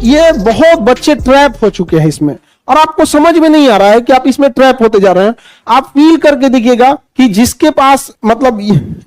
ये बहुत बच्चे ट्रैप हो चुके हैं इसमें, और आपको समझ में नहीं आ रहा है कि आप इसमें ट्रैप होते जा रहे हैं। आप फील करके देखिएगा कि जिसके पास मतलब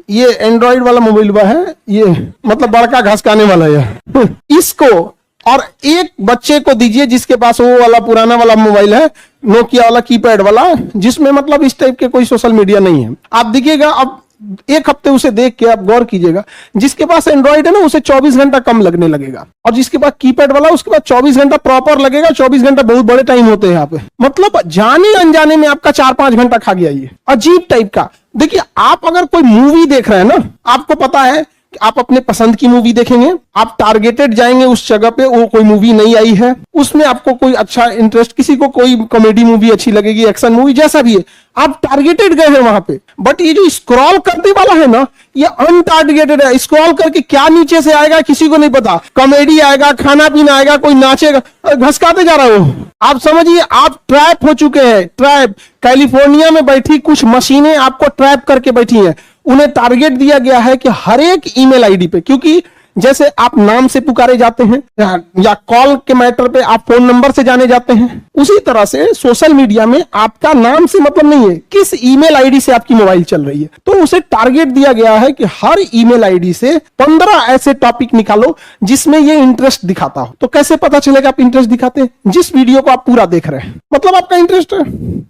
ये एंड्रॉइड वाला मोबाइल है, ये मतलब बड़का घास खाने वाला है इसको, और एक बच्चे को दीजिए जिसके पास वो वाला पुराना वाला मोबाइल है, नोकिया वाला कीपैड वाला, जिसमें मतलब इस टाइप के कोई सोशल मीडिया नहीं है। आप देखिएगा, अब एक हफ्ते उसे देख के आप गौर कीजिएगा, जिसके पास एंड्रॉइड है ना उसे 24 घंटा कम लगने लगेगा, और जिसके पास कीपैड वाला उसके पास 24 घंटा प्रॉपर लगेगा। 24 घंटा बहुत बड़े टाइम होते हैं यहाँ पे, मतलब जाने अनजाने में आपका 4-5 घंटा खा गया, ये अजीब टाइप का। देखिए, आप अगर कोई मूवी देख रहे हैं ना, आपको पता है कि आप अपने पसंद की मूवी देखेंगे, आप टारगेटेड जाएंगे उस जगह पे, वो कोई मूवी नहीं आई है, उसमें आपको कोई अच्छा इंटरेस्ट, किसी को कोई कॉमेडी मूवी अच्छी लगेगी, एक्शन मूवी, जैसा भी है, आप टारगेटेड गए हैं वहां पे। बट ये जो स्क्रॉल करने वाला है ना, ये अनटारगेटेड है। स्क्रॉल करके क्या नीचे से आएगा किसी को नहीं पता, कॉमेडी आएगा, खाना पीना आएगा, कोई नाचेगा, घसकाते जा रहा हो। आप समझिए, आप ट्रैप हो चुके हैं, ट्रैप। कैलिफोर्निया में बैठी कुछ मशीनें आपको ट्रैप करके बैठी हैं, उन्हें टारगेट दिया गया है कि हर एक ईमेल आईडी पे, क्योंकि जैसे आप नाम से पुकारे जाते हैं या कॉल के मैटर पे आप फोन नंबर से जाने जाते हैं, उसी तरह से सोशल मीडिया में आपका नाम से मतलब नहीं है, किस ईमेल आईडी से आपकी मोबाइल चल रही है। तो उसे टारगेट दिया गया है कि हर ईमेल आईडी से 15 ऐसे टॉपिक निकालो जिसमें ये इंटरेस्ट दिखाता हो। तो कैसे पता चलेगा आप इंटरेस्ट दिखाते हैं? जिस वीडियो को आप पूरा देख रहे हैं, मतलब आपका इंटरेस्ट है।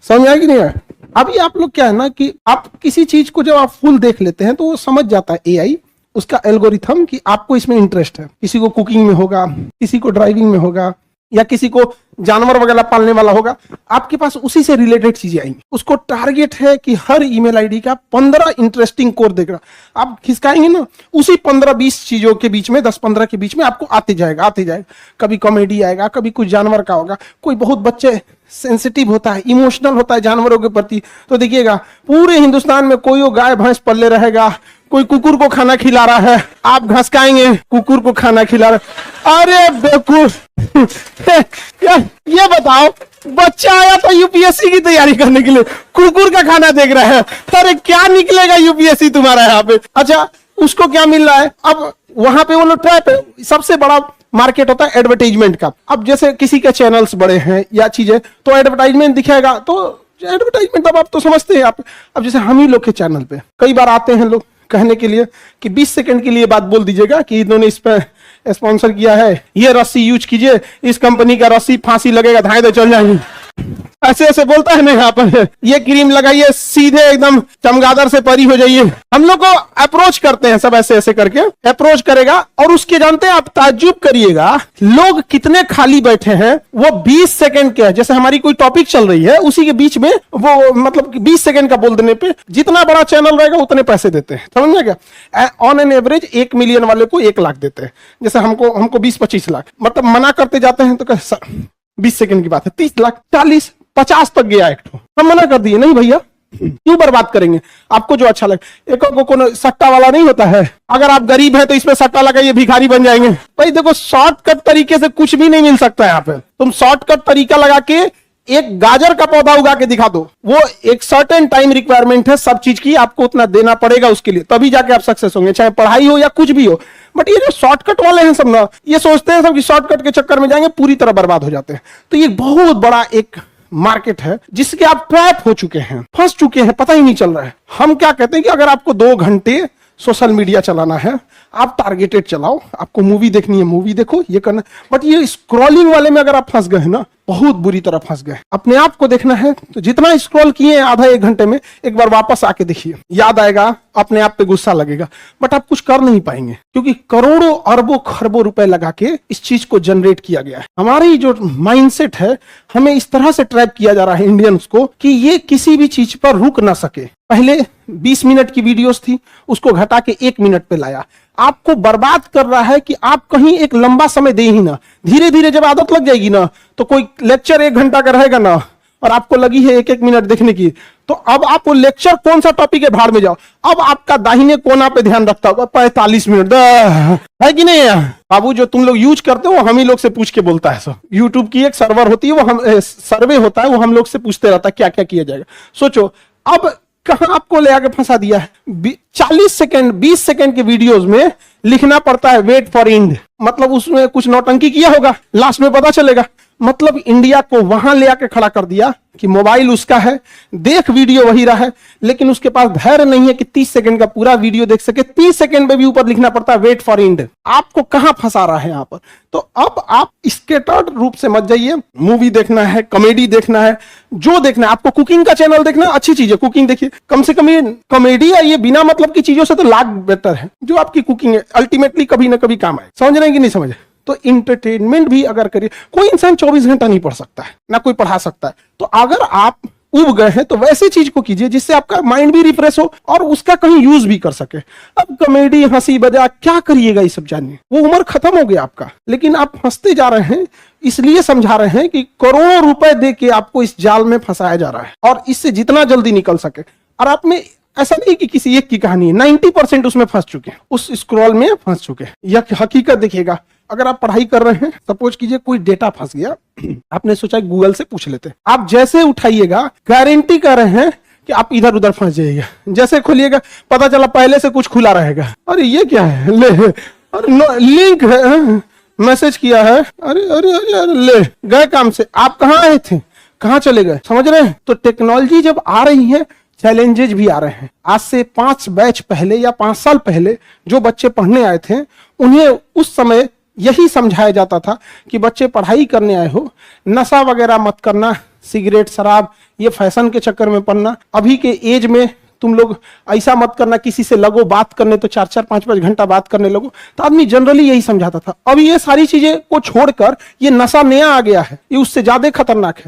समझ आया कि नहीं है? अभी आप लोग क्या है ना कि आप किसी चीज को जब आप फुल देख लेते हैं तो वो समझ जाता है एआई, उसका एल्गोरिथम, कि आपको इसमें इंटरेस्ट है। किसी को कुकिंग में होगा, किसी को ड्राइविंग में होगा, या किसी को जानवर वगैरह पालने वाला होगा, आपके पास उसी से रिलेटेड चीजें आएंगी। उसको टारगेट है कि हर ईमेल आईडी का 15 इंटरेस्टिंग कोड देख रहा, आप खिसकाएंगे ना, उसी 15-20 चीजों के बीच में, 10-15 के बीच में आपको आते जाएगा। कभी कॉमेडी आएगा, कभी कुछ जानवर का होगा, कोई बहुत बच्चे सेंसिटिव होता है, इमोशनल होता है जानवरों के प्रति, तो देखिएगा पूरे हिंदुस्तान में कोई वो गाय भैंस पल्ले रहेगा, कोई कुकुर को खाना खिला रहा है, आप घसकाएंगे कुकुर को खाना खिला रहा। अरे बेवकूफ ये बताओ, बच्चा आया था यूपीएससी की तैयारी करने के लिए, कुकुर का खाना देख रहा है। अरे क्या निकलेगा यूपीएससी तुम्हारा यहाँ पे? अच्छा, उसको क्या मिल रहा है? अब वहां पे वो लोग ट्रैप है। सबसे बड़ा मार्केट होता है एडवर्टाइजमेंट का। अब जैसे किसी के चैनल्स बड़े हैं या चीजें, तो एडवर्टाइजमेंट दिखेगा, तो एडवर्टाइजमेंट अब आप तो समझते हैं आप। अब जैसे हम ही लोग के चैनल पे कई बार आते हैं लोग कहने के लिए कि 20 सेकंड के लिए बात बोल दीजिएगा कि इन्होंने इस पर स्पॉन्सर किया है, ये रस्सी यूज कीजिए, इस कंपनी का रस्सी, फांसी लगेगा, धाए दे चल जाएंगे, ऐसे ऐसे बोलता है ना यहाँ पर, ये क्रीम लगाइए, सीधे एकदम चमगादड़ से परी हो जाइए। हम लोग को अप्रोच करते हैं सब, ऐसे ऐसे करके अप्रोच करेगा, और उसके जानते हैं आप, ताज्जुब करिएगा लोग कितने खाली बैठे हैं। वो 20 सेकंड के, जैसे हमारी कोई टॉपिक चल रही है उसी के बीच में वो मतलब 20 सेकंड का बोल देने पे जितना बड़ा चैनल रहेगा उतने पैसे देते हैं। समझ में क्या? ऑन एन एवरेज 1 मिलियन वाले को 1 लाख देते हैं, जैसे हमको 20-25 लाख, मतलब मना करते जाते हैं तो 20 सेकंड की बात है, 30 लाख, 40, 50 तक गया एक ठो, हम मना कर दिए, नहीं भैया क्यों बर्बाद करेंगे, आपको जो अच्छा लगे। एक को सट्टा वाला नहीं होता है, अगर आप गरीब हैं तो इसमें सट्टा लगाइए, भिखारी बन जाएंगे। भाई देखो, शॉर्टकट तरीके से कुछ भी नहीं मिल सकता है यहाँ पे। तुम शॉर्टकट तरीका लगा के एक गाजर का पौधा उगा के दिखा दो, वो एक सर्टेन टाइम रिक्वायरमेंट है सब चीज की, आपको उतना देना पड़ेगा उसके लिए, तभी जाके आप सक्सेस होंगे, चाहे पढ़ाई हो या कुछ भी हो। बट ये जो शॉर्टकट वाले हैं सब ना, ये सोचते हैं सब कि शॉर्टकट के चक्कर में जाएंगे, पूरी तरह बर्बाद हो जाते हैं। तो ये बहुत बड़ा एक मार्केट है जिसके आप ट्रैप हो चुके हैं, फंस चुके हैं, पता ही नहीं चल रहा है। हम क्या कहते हैं कि अगर आपको 2 घंटे सोशल मीडिया चलाना है, आप टारगेटेड चलाओ, आपको मूवी देखनी है मूवी देखो, ये करना। बट ये स्क्रॉलिंग वाले में अगर आप फंस गए ना, बहुत बुरी तरह फंस गए। अपने आप को देखना है तो जितना स्क्रॉल किए आधा 1 घंटे में, एक बार वापस आके देखिए, याद आएगा, अपने आप पे गुस्सा लगेगा, बट आप कुछ कर नहीं पाएंगे, क्योंकि करोड़ों अरबों खरबों रुपए लगा के इस चीज को जनरेट किया गया है। हमारी जो माइंडसेट है, हमें इस तरह से ट्रैप किया जा रहा है इंडियंस को कि ये किसी भी चीज पर रुक ना सके। पहले 20 मिनट की वीडियोस थी, उसको घटा के 1 मिनट पे लाया, आपको बर्बाद कर रहा है कि आप कहीं एक लंबा समय दे ही ना। धीरे धीरे जब आदत लग जाएगी ना, तो कोई लेक्चर 1 घंटा का रहेगा ना, और आपको लगी है 1-1 मिनट देखने की, तो अब आप वो लेक्चर कौन सा टॉपिक है, भाड़ में जाओ। अब आपका दाहिने कोना पे ध्यान रखता होगा 45 मिनट है कि नहीं है बाबू? जो तुम लोग यूज करते हो हम ही लोग से पूछ के बोलता है। सब यूट्यूब की एक सर्वर होती है, वो हम सर्वे होता है, वो हम लोग से पूछते रहता है क्या क्या किया जाएगा। सोचो अब कहां आपको ले आके फंसा दिया है। 40 सेकंड 20 सेकंड के वीडियोस में लिखना पड़ता है वेट फॉर एंड, मतलब उसमें कुछ नौटंकी किया होगा, लास्ट में पता चलेगा। मतलब इंडिया को वहां ले आके खड़ा कर दिया कि मोबाइल उसका है, देख वीडियो वही रहा है, लेकिन उसके पास धैर्य नहीं है कि 30 सेकंड का पूरा वीडियो देख सके। 30 सेकंड में भी ऊपर लिखना पड़ता है वेट फॉर एंड। आपको कहां फंसा रहा है यहां पर? तो अब आप स्केटर्ड रूप से मत जाइए। मूवी देखना है, कॉमेडी देखना है, जो देखना है आपको, कुकिंग का चैनल देखना है, अच्छी चीज है, कुकिंग देखिए। कम से कम ये कॉमेडी है, ये बिना मतलब की चीजों से तो लाख बेटर है। जो आपकी कुकिंग है अल्टीमेटली कभी ना कभी काम आए। समझ रहे हैं कि नहीं समझ? तो इंटरटेनमेंट भी अगर करिए, कोई इंसान 24 घंटा नहीं पढ़ सकता है, ना कोई पढ़ा सकता है। तो अगर आप उब गए हैं तो वैसी चीज को कीजिए जिससे आपका माइंड भी रिफ्रेश हो और उसका कहीं यूज भी कर सके। अब कॉमेडी, हंसी मजाक क्या करिएगा ये सब जानिए, वो उम्र खत्म हो गया आपका। लेकिन आप हंसते जा रहे हैं, इसलिए समझा रहे हैं कि करोड़ों रुपए दे के आपको इस जाल में फंसाया जा रहा है और इससे जितना जल्दी निकल सके। और आप में ऐसा नहीं कि किसी एक की कहानी है, 90% उसमें फंस चुके हैं, उस स्क्रॉल में फंस चुके हैं। यह हकीकत देखिएगा। अगर आप पढ़ाई कर रहे हैं, सपोज कीजिए कोई डेटा फंस गया, आपने सोचा गूगल से पूछ लेते, आप जैसे उठाइएगा गारंटी कर रहे हैं कि आप इधर उधर फंस जाइएगा। जैसे खोलिएगा पता चला पहले से कुछ खुला रहेगा। अरे ये क्या है, ले अरे लिंक है, मैसेज किया है, अरे अरे अरे अरे ले गए काम से। आप कहाँ आए थे, कहाँ चले गए? समझ रहे हैं? तो टेक्नोलॉजी जब आ रही है, चैलेंजेस भी आ रहे हैं। आज से 5 बैच पहले या 5 साल पहले जो बच्चे पढ़ने आए थे, उन्हें उस समय यही समझाया जाता था कि बच्चे पढ़ाई करने आए हो, नशा वगैरह मत करना, सिगरेट शराब ये फैशन के चक्कर में पढ़ना। अभी के एज में तुम लोग ऐसा मत करना, किसी से लगो बात करने तो 4-4 5-5 घंटा बात करने लगो। तो आदमी जनरली यही समझाता था। अब ये सारी चीजें को छोड़कर ये नशा नया आ गया है, ये उससे ज्यादा खतरनाक है।